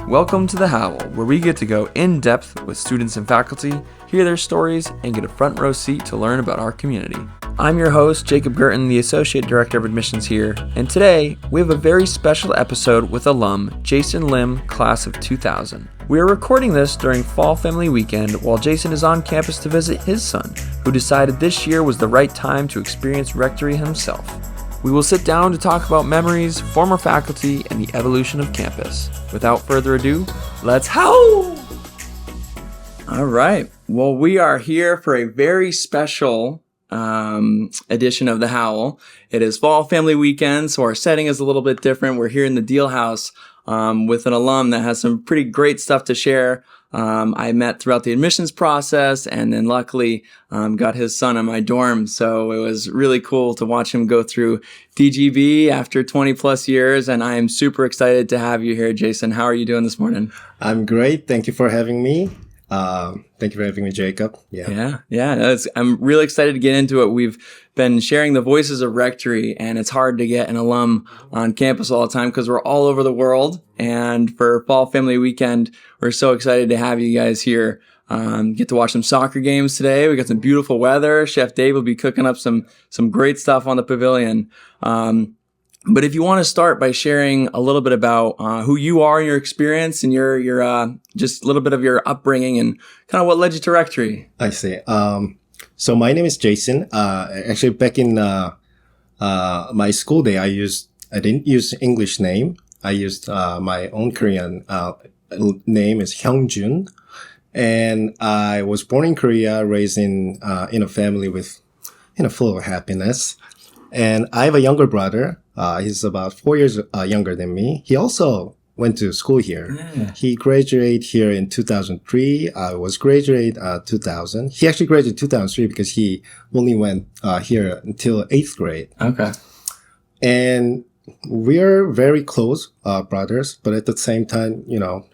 Welcome to the Howl, where we get to go in depth with students and faculty, hear their stories, and get a front row seat to learn about our community. I'm your host, Jacob Guertin, the Associate Director of Admissions here, and today we have a very special episode with alum Jason Lim, class of 2000. We are recording this during Fall Family Weekend while Jason is on campus to visit his son, who decided this year was the right time to experience Rectory himself. We will sit down to talk about memories, former faculty, and the evolution of campus. Without further ado, let's howl! All right. Well, we are here for a very special edition of the Howl. It is Fall Family Weekend, so our setting is a little bit different. We're here in the Deal House with an alum that has some pretty great stuff to share. I met throughout the admissions process and then luckily got his son in my dorm. So it was really cool to watch him go through DGB after 20 plus years. And I am super excited to have you here, Jason. How are you doing this morning? I'm great. Thank you for having me. Thank you for having me, Jacob. Yeah. I'm really excited to get into it. We've been sharing the voices of Rectory, and it's hard to get an alum on campus all the time because we're all over the world. And for Fall Family Weekend, we're so excited to have you guys here. Get to watch some soccer games today. We got some beautiful weather. Chef Dave will be cooking up some great stuff on the pavilion. But if you want to start by sharing a little bit about who you are and your experience and your just a little bit of your upbringing and kind of what led you to Rectory. I see. So my name is Jason. Actually, back in my school day, I didn't use English name. I used my own Korean name is Hyungjun, and I was born in Korea, raised in a family with full of happiness. And I have a younger brother. He's about 4 years younger than me. He also went to school here. Yeah. He graduated here in 2003. I was graduated 2000. He actually graduated 2003 because he only went here until 8th grade. Okay. And we're very close brothers, but at the same time,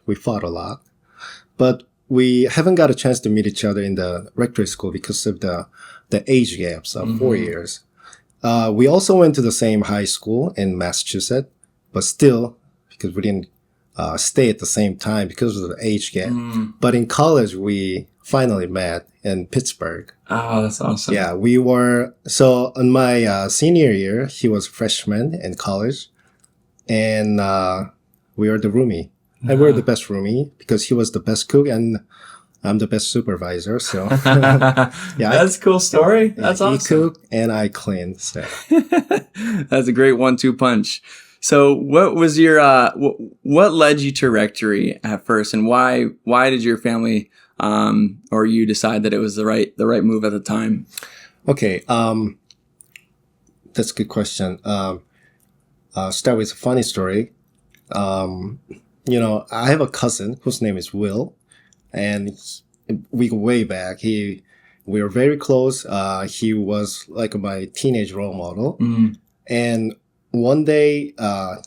we fought a lot. But we haven't got a chance to meet each other in the Rectory School because of the age gaps of 4 years. We also went to the same high school in Massachusetts, but still, because we didn't stay at the same time because of the age gap. But in college, we finally met in Pittsburgh. Oh, that's awesome. Yeah, so in my senior year, he was a freshman in college, and we were the roomie. And we're the best roomie because he was the best cook and I'm the best supervisor, so yeah, that's a cool story. That's awesome. He cooked and I cleaned. So. That's a great 1-2 punch. So, what was your what led you to Rectory at first, and why did your family or you decide that it was the right move at the time? Okay, that's a good question. Start with a funny story. I have a cousin whose name is Will. And we go way back. We were very close. He was like my teenage role model. And one day,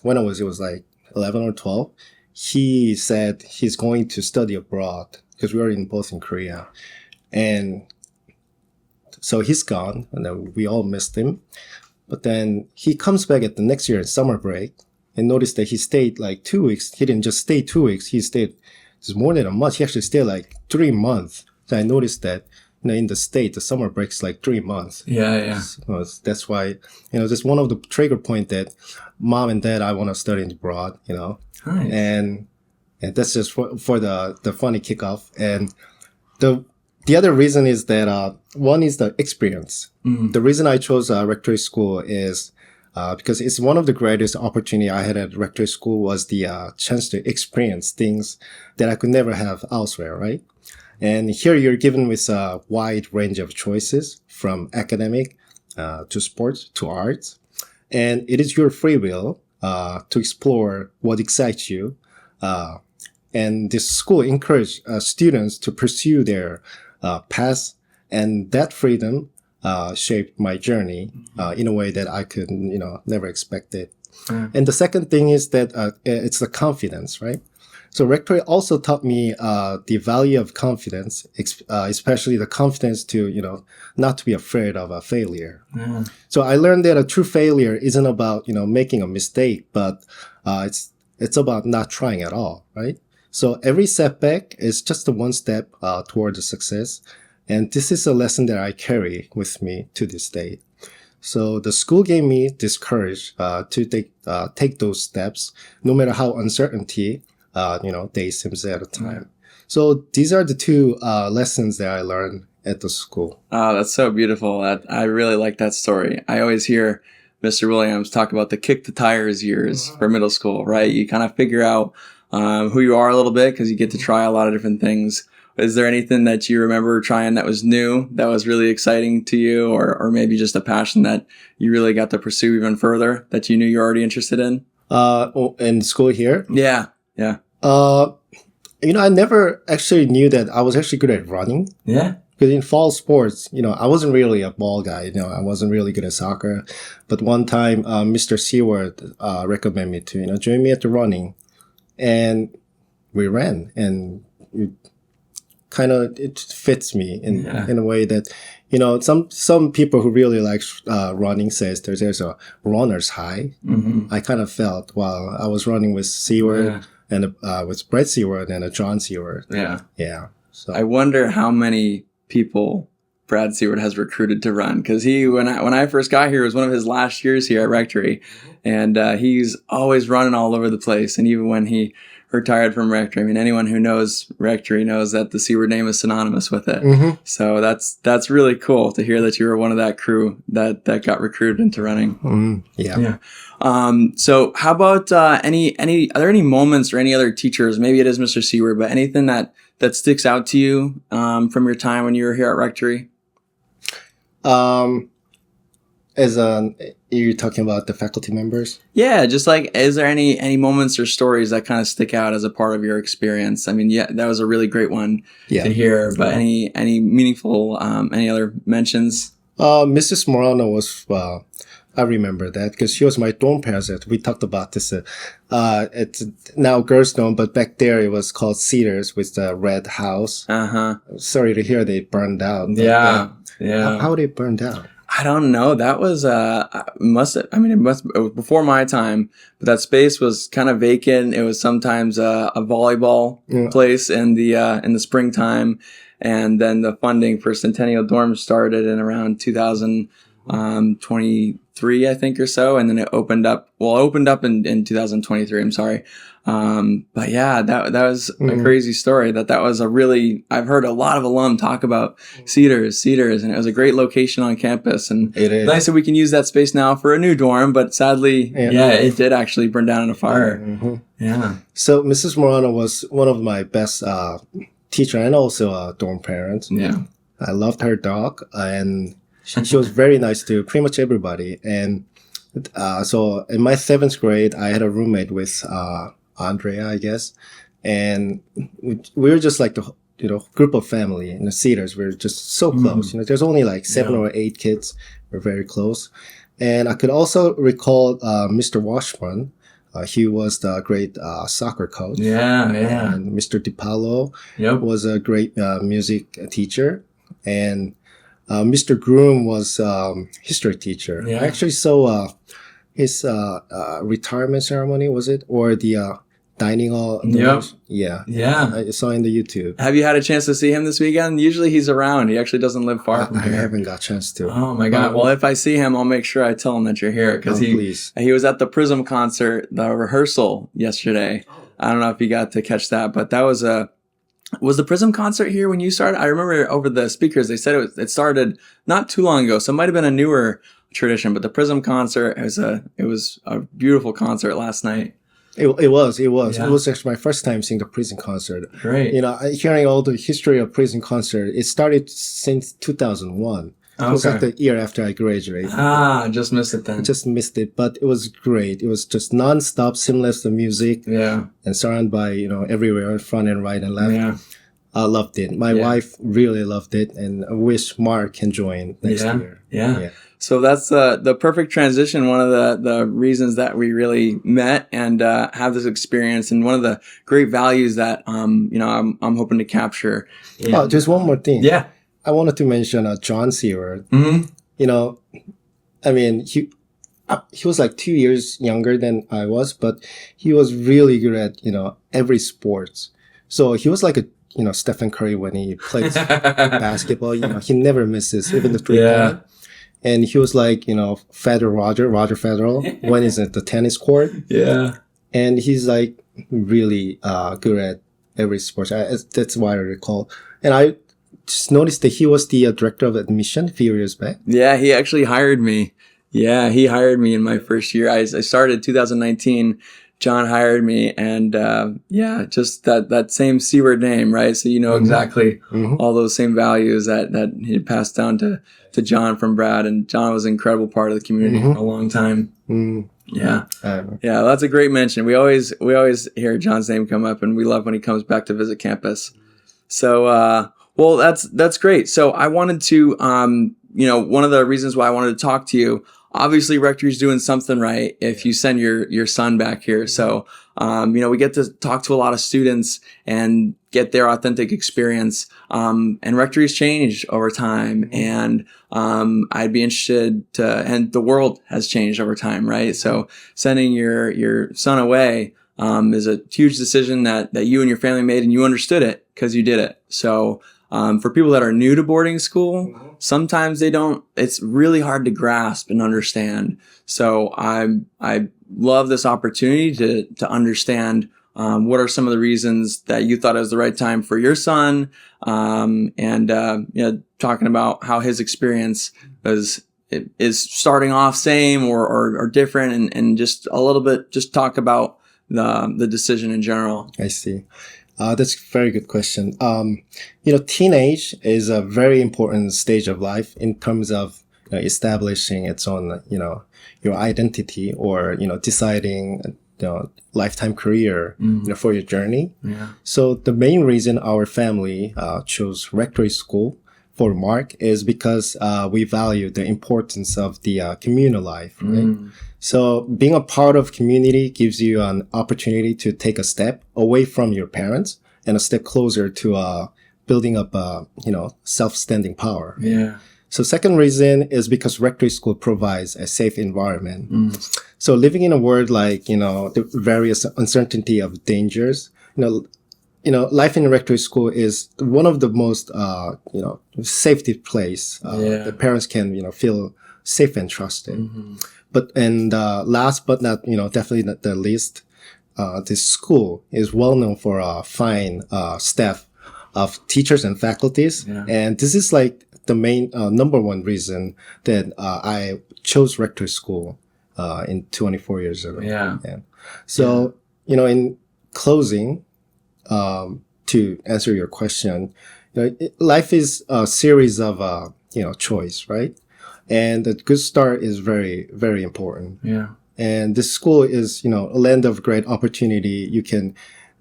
when it was like 11 or 12, he said he's going to study abroad because we were both in Korea. And so he's gone and then we all missed him. But then he comes back at the next year in summer break and noticed that he stayed like 2 weeks. He didn't just stay 2 weeks. He stayed it's more than a month. He actually stayed like 3 months. So I noticed that, in the States, the summer break's like 3 months. Yeah. So that's why, just one of the trigger point that mom and dad, I want to study abroad, Nice. And that's just for the funny kickoff. And the other reason is that, one is the experience. The reason I chose Rectory School is, because it's one of the greatest opportunity I had at Rectory School was the chance to experience things that I could never have elsewhere, right? And here you're given with a wide range of choices from academic to sports to arts. And it is your free will to explore what excites you. And this school encouraged students to pursue their paths, and that freedom shaped my journey in a way that I could, never expected. And the second thing is that it's the confidence, right? So Rectory also taught me the value of confidence, especially the confidence to, not to be afraid of a failure. So I learned that a true failure isn't about, making a mistake, but it's about not trying at all, right? So every setback is just the one step toward the success. And this is a lesson that I carry with me to this day. So the school gave me this courage to take those steps, no matter how uncertainty, they seems at the time. So these are the two lessons that I learned at the school. Oh, that's so beautiful. I really like that story. I always hear Mr. Williams talk about the kick the tires years for middle school, right? You kind of figure out who you are a little bit because you get to try a lot of different things. Is there anything that you remember trying that was new, that was really exciting to you, or maybe just a passion that you really got to pursue even further that you knew you were already interested in? In school here? Yeah. I never actually knew that I was actually good at running. Yeah. Because in fall sports, I wasn't really a ball guy. I wasn't really good at soccer. But one time, Mr. Seward recommended me to, join me at the running. And we ran. And it fits me in a way that, some people who really like running says there's a runner's high. Mm-hmm. I kind of felt while I was running with Seward and with Brett Seward and John Seward. Yeah. Yeah. So I wonder how many people Brad Seward has recruited to run, because when I first got here, it was one of his last years here at Rectory, and he's always running all over the place. And even when he retired from Rectory, I mean, anyone who knows Rectory knows that the Seward name is synonymous with it. Mm-hmm. So that's really cool to hear that you were one of that crew that got recruited into running. Mm-hmm. Yeah. So how about are there any moments or any other teachers? Maybe it is Mr. Seward, but anything that sticks out to you from your time when you were here at Rectory? You're talking about the faculty members? Yeah, just like, is there any moments or stories that kind of stick out as a part of your experience? I mean, yeah, that was a really great one to hear, but any meaningful, any other mentions? Mrs. Morano was, I remember that because she was my dorm parent. We talked about this. It's now girls' dorm, but back there it was called Cedars with the red house. Sorry to hear they burned out. Yeah. How they burned down? I don't know. That was, it was before my time, but that space was kind of vacant. It was sometimes a volleyball place in the springtime. And then the funding for Centennial Dorms started in around 2023, I think, or so. And then it opened up in 2023. I'm sorry. But yeah, that was a crazy story. That was I've heard a lot of alum talk about Cedars, and it was a great location on campus. And it is nice that we can use that space now for a new dorm, but sadly, it did actually burn down in a fire. Mm-hmm. Yeah. So Mrs. Morano was one of my best, teacher and also a dorm parent. Yeah. I loved her dog and she was very nice to pretty much everybody. And, so in my 7th grade, I had a roommate with, Andrea, I guess. And we were just like the, group of family in the Cedars. We were just so close. There's only like 7 or 8 kids. We're very close. And I could also recall, Mr. Washburn. He was the great, soccer coach. Yeah. And Mr. DiPaolo was a great, music teacher. And, Mr. Groom was, history teacher. Yeah. I actually saw, his, retirement ceremony, was it? Or the, dining hall. Yep. Yeah. I saw in the YouTube. Have you had a chance to see him this weekend? Usually he's around. He actually doesn't live far from here. I haven't got a chance to. Oh my God. Well, if I see him, I'll make sure I tell him that you're here because he was at the Prism concert, the rehearsal yesterday. I don't know if you got to catch that, but that was the Prism concert here when you started? I remember over the speakers, they said it started not too long ago. So it might have been a newer tradition, but the Prism concert, it was a beautiful concert last night. It was. Yeah. It was actually my first time seeing the Prism concert. Great. Hearing all the history of Prism concert, it started since 2001. It was like the year after I graduated. Just missed it then. Just missed it, but it was great. It was just non-stop, seamless the music. Yeah. And surrounded by, everywhere, front and right and left. Yeah. I loved it. My wife really loved it, and I wish Mark can join next year. Yeah. So that's the perfect transition. One of the reasons that we really met and have this experience, and one of the great values that I'm hoping to capture. Oh, just one more thing. Yeah, I wanted to mention John Seward. Mm-hmm. I mean he was like 2 years younger than I was, but he was really good at every sports. So he was like a, Stephen Curry when he plays basketball. He never misses, even the 3-point. And he was like, Roger Federer, when he's at the tennis court. Yeah. And he's like really good at every sport. That's why I recall. And I just noticed that he was the director of admission a few years back. Yeah, he actually hired me. Yeah, he hired me in my first year. I started 2019. John hired me, and just that same C-word name, right? So exactly all those same values that he passed down to John from Brad, and John was an incredible part of the community for a long time. Yeah, that's a great mention. We always hear John's name come up, and we love when he comes back to visit campus. So, well, that's great. So I wanted to, one of the reasons why I wanted to talk to you. Obviously, Rectory's doing something right if you send your son back here. So, we get to talk to a lot of students and get their authentic experience. And Rectory's changed over time. And I'd be interested and the world has changed over time, right? So sending your son away is a huge decision that you and your family made, and you understood it because you did it. So for people that are new to boarding school, sometimes it's really hard to grasp and understand. So I love this opportunity to understand what are some of the reasons that you thought it was the right time for your son, and talking about how his experience is starting off same or different, and just a little bit, just talk about the decision in general. I see. That's a very good question. Teenage is a very important stage of life in terms of establishing its own, your identity, or, deciding, lifetime career, for your journey. Yeah. So the main reason our family, chose Rectory School for Mark is because, we value the importance of the, communal life, right? So being a part of community gives you an opportunity to take a step away from your parents and a step closer to building up self-standing power. Yeah. So second reason is because Rectory School provides a safe environment. So living in a world like, the various uncertainty of dangers, life in Rectory School is one of the most, safety place. The parents can, feel safe and trusted. Last but not, definitely not the least, this school is well known for a fine staff of teachers and faculties. Yeah. And this is like the main number one reason that I chose Rectory School in 24 years ago. Yeah. So, in closing, to answer your question, life is a series of choice, right? And a good start is very, very important. Yeah. And this school is, a land of great opportunity. You can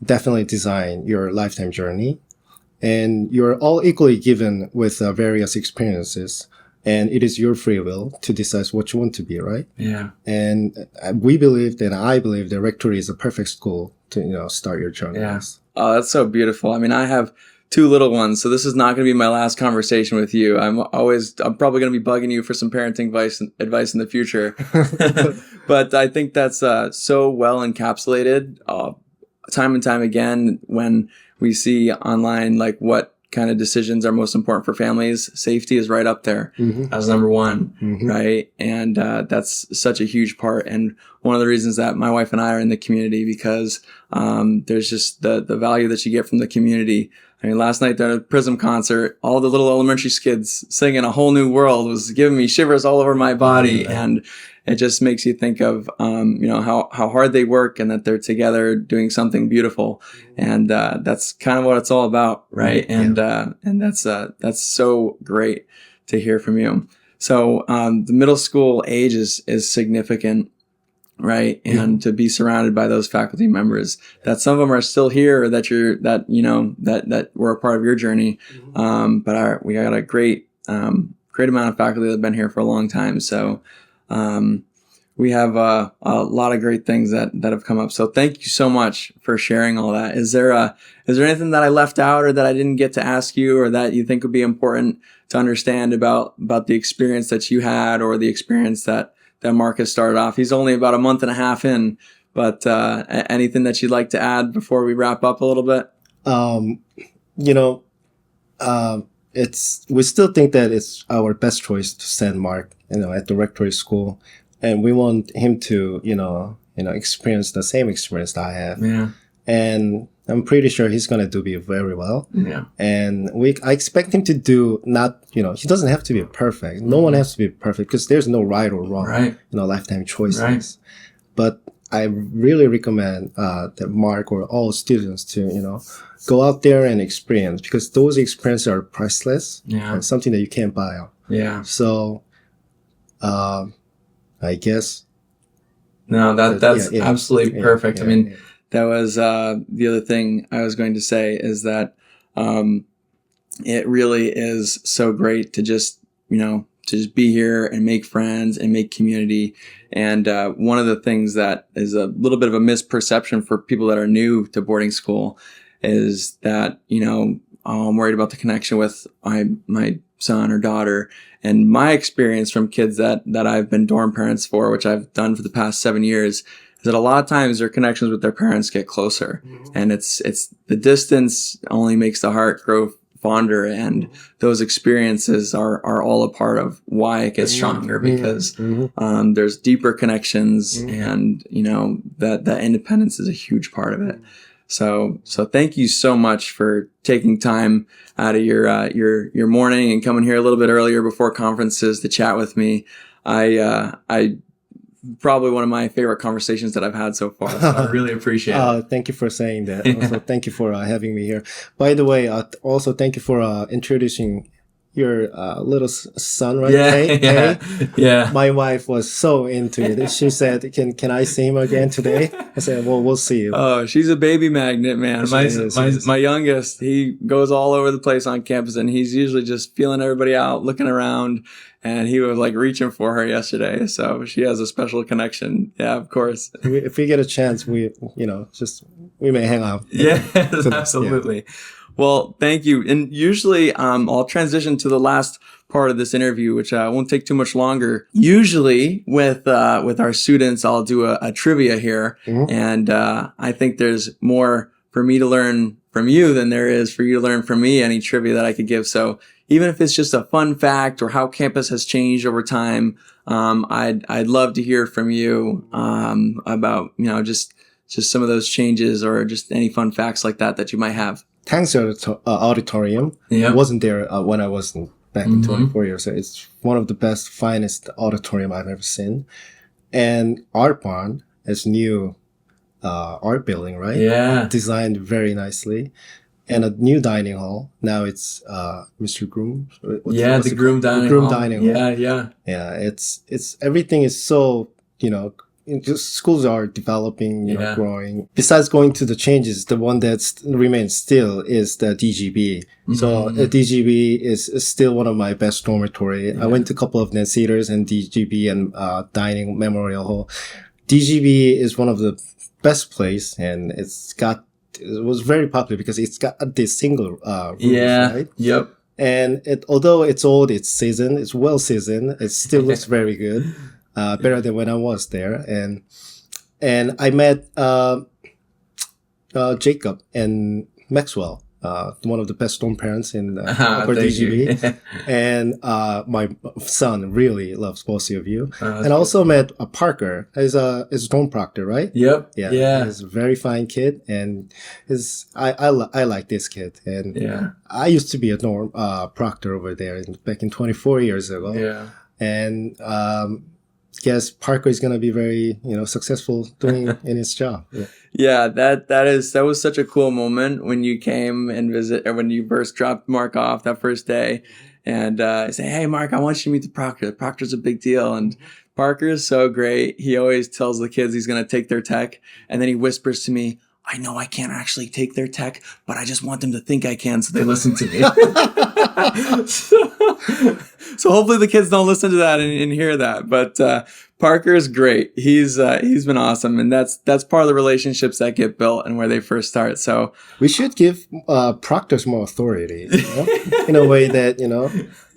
definitely design your lifetime journey. And you're all equally given with various experiences. And it is your free will to decide what you want to be, right? Yeah. And I believe that Rectory is a perfect school to, start your journey. Yeah. Oh, that's so beautiful. I mean, I have 2 little ones, so this is not going to be my last conversation with you. I'm probably going to be bugging you for some parenting advice in the future. But I think that's so well encapsulated time and time again when we see online, like, what kind of decisions are most important for families. Safety is right up there as number one, right? And that's such a huge part. And one of the reasons that my wife and I are in the community, because there's just the value that you get from the community. I mean, last night at the Prism concert, all the little elementary kids singing A Whole New World was giving me shivers all over my body. And it just makes you think of, how hard they work and that they're together doing something beautiful. And that's kind of what it's all about, right? And that's so great to hear from you. So the middle school age is significant, right? And to be surrounded by those faculty members, that some of them are still here, or that were a part of your journey. But we got a great amount of faculty that have been here for a long time. So we have a lot of great things that have come up. So thank you so much for sharing all that. Is there anything that I left out or that I didn't get to ask you, or that you think would be important to understand about the experience that you had, or the experience that Marcus started off? He's only about a month and a half in, but anything that you'd like to add before we wrap up a little bit? you know, we still think that it's our best choice to send Mark, at the Rectory School, and we want him to, experience the same experience that I have. Yeah. And I'm pretty sure he's going to do very well. Yeah. And I expect him to do he doesn't have to be perfect. No one has to be perfect because there's no right or wrong, right. Lifetime choices. Right. But I really recommend that Mark or all students to, go out there and experience, because those experiences are priceless. Yeah. And something that you can't buy. Yeah. So, I guess. No, that's absolutely perfect. Yeah, I mean, that was the other thing I was going to say is that it really is so great to just, to just be here and make friends and make community. And one of the things that is a little bit of a misperception for people that are new to boarding school is that, I'm worried about the connection with my son or daughter. And my experience from kids that I've been dorm parents for, which I've done for the past 7 years, is that a lot of times their connections with their parents get closer. Mm-hmm. And it's the distance only makes the heart grow fonder, and those experiences are all a part of why it gets stronger, because there's deeper connections, and that independence is a huge part of it. So thank you so much for taking time out of your morning and coming here a little bit earlier before conferences to chat with me. I probably one of my favorite conversations that I've had so far. So I really appreciate it. Thank you for saying that. Also, thank you for having me here. By the way, also thank you for introducing your little son, right? Yeah. My wife was so into it. She said, "Can I see him again today?" I said, "Well, we'll see." Oh, she's a baby magnet, man. My youngest, he goes all over the place on campus, and he's usually just feeling everybody out, looking around. And he was like reaching for her yesterday. So she has a special connection. Yeah, of course. If we get a chance, we may hang out. Yeah, absolutely. Yeah. Well, thank you. And usually, I'll transition to the last part of this interview, which won't take too much longer. Usually with our students, I'll do a trivia here. Mm-hmm. And, I think there's more for me to learn from you than there is for you to learn from me, any trivia that I could give. So even if it's just a fun fact or how campus has changed over time, I'd love to hear from you, about, just some of those changes or just any fun facts like that you might have. Thanks Auditorium. Yeah. I wasn't there when I was back in 24 years. So it's one of the best, finest auditorium I've ever seen. And Art Barn is new art building, right? Yeah. Designed very nicely. And a new dining hall. Now it's Mr. Groom. The Groom Dining Hall. Yeah. Yeah, it's everything is so, just schools are developing, growing. Besides going to the changes, the one that remains still is the DGB. Mm-hmm. So DGB is still one of my best dormitory. Yeah. I went to a couple of net theaters and DGB and dining memorial hall. DGB is one of the best place, and it was very popular because it's got this single roof, right? Yep. And although it's old, it's seasoned, it's well seasoned, it still looks very good. Better than when I was there. And I met Jacob and Maxwell, one of the best dorm parents in Upper DGB. And my son really loves both of you. And I also met Parker, is dorm proctor, right? Yep. Yeah. He's a very fine kid, and I like this kid. And I used to be a dorm proctor over there back in 24 years ago. Yeah. And guess Parker is going to be very, successful doing in his job. Yeah, that was such a cool moment when you came and visit, or when you first dropped Mark off that first day, and say, "Hey, Mark, I want you to meet the proctor. The proctor's a big deal." And Parker is so great. He always tells the kids he's going to take their tech, and then he whispers to me, "I know I can't actually take their tech, but I just want them to think I can, so they listen to me." So hopefully the kids don't listen to that and hear that. But Parker is great. He's been awesome, and that's part of the relationships that get built and where they first start. So we should give proctors more authority, in a way that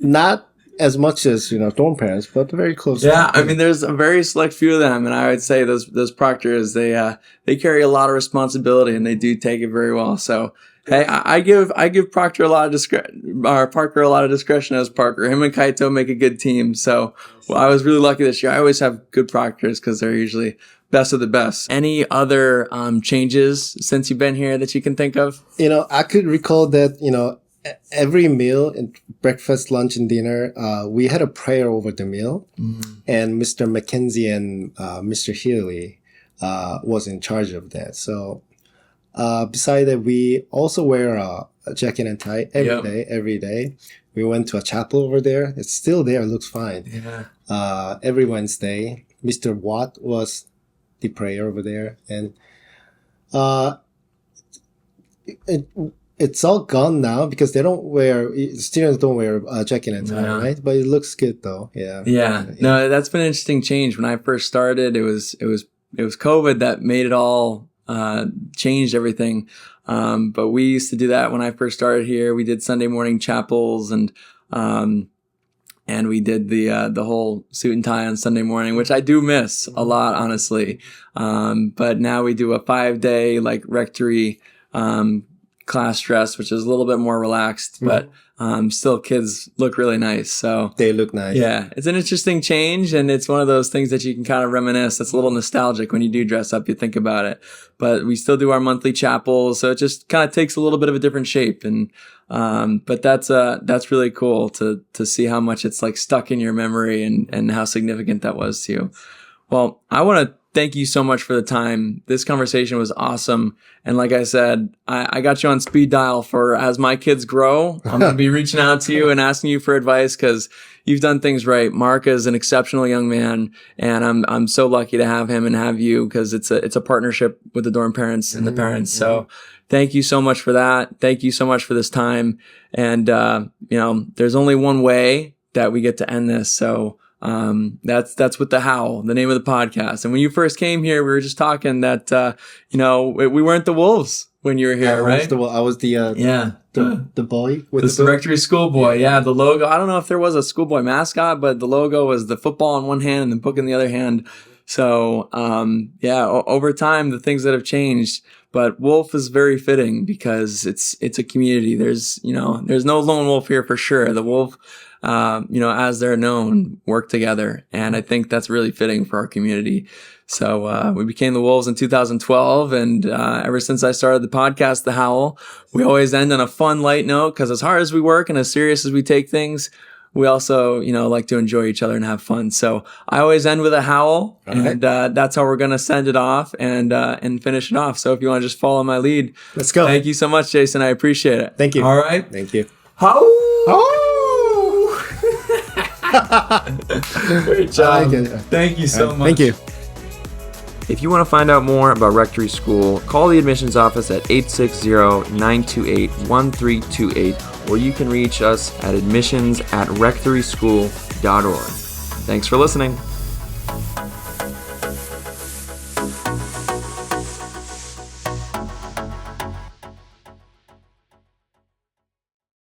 not as much as dorm parents, but very close. Yeah, I mean, there's a very select few of them, and I would say those proctors they carry a lot of responsibility, and they do take it very well. So Hey, I give Proctor a lot of discretion, or Parker a lot of discretion as Parker. Him and Kaito make a good team. So I was really lucky this year. I always have good proctors because they're usually best of the best. Any other changes since you've been here that you can think of? I could recall that, every meal, breakfast, lunch, and dinner, we had a prayer over the meal. And Mr. McKenzie and Mr. Healy was in charge of that. So beside that, we also wear a jacket and tie every day. We went to a chapel over there. It's still there. It looks fine. Yeah. Every Wednesday, Mr. Watt was the prayer over there. And it's all gone now because students don't wear a jacket and tie, right? But it looks good though. Yeah. No, that's been an interesting change. When I first started, it was COVID that made it all, changed everything. But we used to do that when I first started here. We did Sunday morning chapels and we did the whole suit and tie on Sunday morning, which I do miss a lot, honestly. But now we do a 5-day rectory, class dress, which is a little bit more relaxed, but still kids look really nice. So they look nice. Yeah, it's an interesting change, and it's one of those things that you can kind of reminisce. It's a little nostalgic when you do dress up, you think about it. But we still do our monthly chapels, so it just kind of takes a little bit of a different shape. And but that's really cool to see how much it's stuck in your memory and how significant that was to you. Well, I want to thank you so much for the time. This conversation was awesome. And like I said, I got you on speed dial for as my kids grow. I'm going to be reaching out to you and asking you for advice because you've done things right. Mark is an exceptional young man, and I'm so lucky to have him and have you because it's a partnership with the dorm parents and the parents. So thank you so much for that. Thank you so much for this time. And, there's only one way that we get to end this. So that's with the Howl, the name of the podcast. And when you first came here, we were just talking that, we weren't the Wolves when you were here, right? I was the boy with the Rectory School boy. Yeah. The logo. I don't know if there was a schoolboy mascot, but the logo was the football in one hand and the book in the other hand. So, over time, the things that have changed, but Wolf is very fitting because it's a community. There's no lone wolf here for sure. The wolf, as they're known, work together. And I think that's really fitting for our community. So, we became the Wolves in 2012. And, ever since I started the podcast, The Howl, we always end on a fun, light note because as hard as we work and as serious as we take things, we also, like to enjoy each other and have fun. So I always end with a howl, and that's how we're going to send it off and finish it off. So if you want to just follow my lead. Let's go. Thank you so much, Jason. I appreciate it. Thank you. All right. Thank you. Howl! Great job. Thank you so much. Thank you. If you want to find out more about Rectory School, call the admissions office at 860-928-1328, or you can reach us at admissions@rectoryschool.org. Thanks for listening.